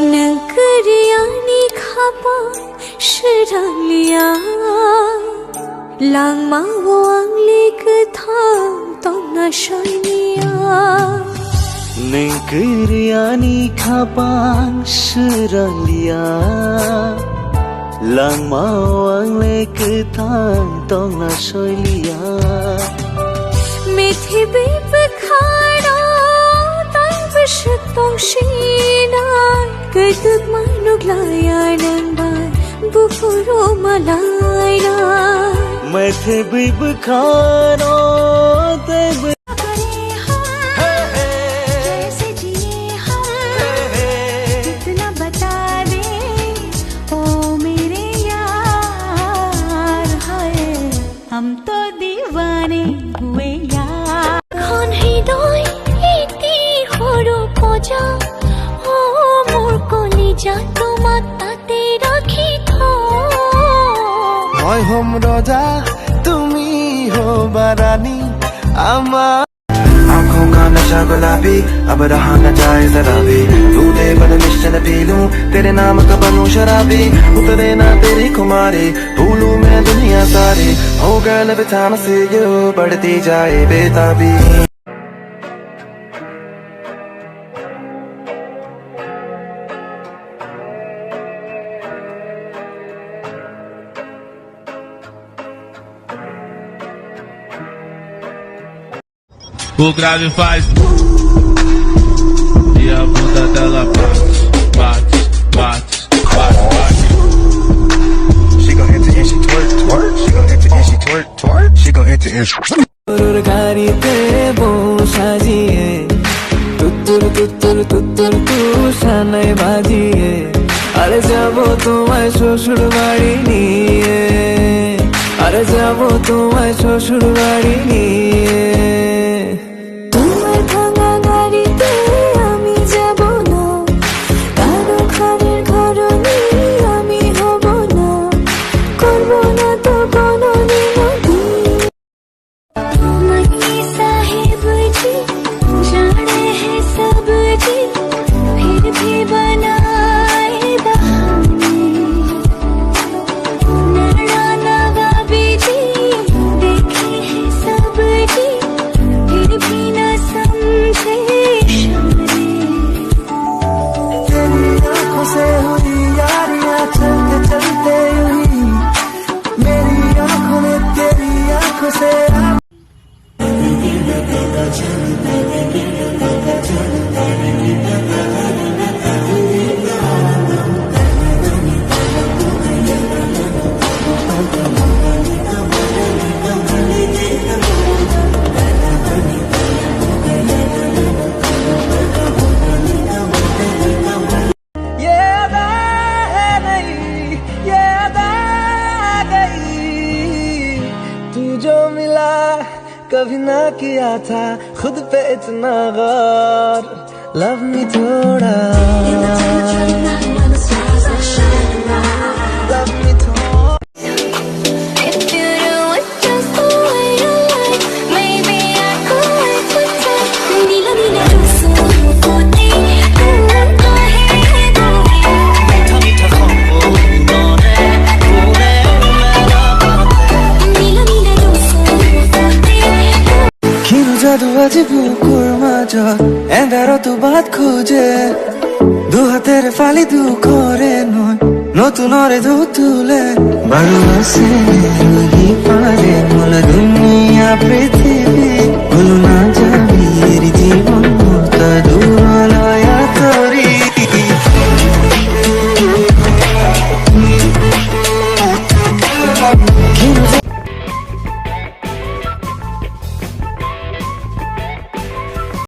Nangkariani khapa shiralia lang mawang likthang tona shania Nangkariani khapa shiralia lang mawang likthang tona shania mithi bibkhara tan bishtong shina Keduk manuk layanan bai bufuro malayna Mathe bibkhara tebe जैसे जिए हम कितना बता दे ओ मेरे यार हाय हम तो दीवाने हुए यार कौन हृदय इति हरो पजा ओ मोर कलिजा তোমাক তাতে রাখি থো মই হোম রোজা তুমি हो বারানী আমার आँखों का नशा गुलाबी अब रहा न जाए जरा भी दूधे बन निश्चल पी लूं तेरे नाम का बनूं शराबी उतरे ना तेरी खुमारी भूलूं मैं दुनिया सारी हो गए बिछाना से यू बढ़ती जाए बेताबी O grave faz e a bunda dela bate, bate, bate, bate, bate. She gon' enter and she twerk, twerk. She gon' enter and she twerk, twerk. She gon' enter and she গাড়িতে বউ সাজিয়ে তুত্তুর তুত্তুর তুত্তুর তুষানাই বাজিয়ে আরে যাবো তোমায় শ্বশুর বাড়ি নিয়ে আরে যাবো তোমায় শ্বশুর বাড়ি নিয়ে তোমার ভাঙা গাড়িতে আমি যাব না কারো ঘরের ঘরনি আমি হব না করব না তো কোনো নিয়তি मक्की साहिब जी जाने हैं सब जी फिर भी बनाए बहाने नैना नवाबी जी देखे हैं सब जी फिर भी न समझे इशारे तेरी आँखों से हुई यारियां चलते चलते हुई मेरी आँखों ने तेरी आँखों से कभी ना किया था खुद पे इतना गौर लव मी थोड़ा लव मी थोड़ा If you do it just the way you like maybe I could wait for time नीला नीला जुस्सू होती मीठा मीठा ख्वाबों ने पूरे नीला नीला जुस्सू होती কিনো জাদু আজি বুকুর মাজত এন্ধারো তো বাত খুঁজে দু হাতের ফালি দু করে নয় নতুনরে দু তুলে ভালোবাসে রুহি পারে মোলা দুনিয়া প্রীতি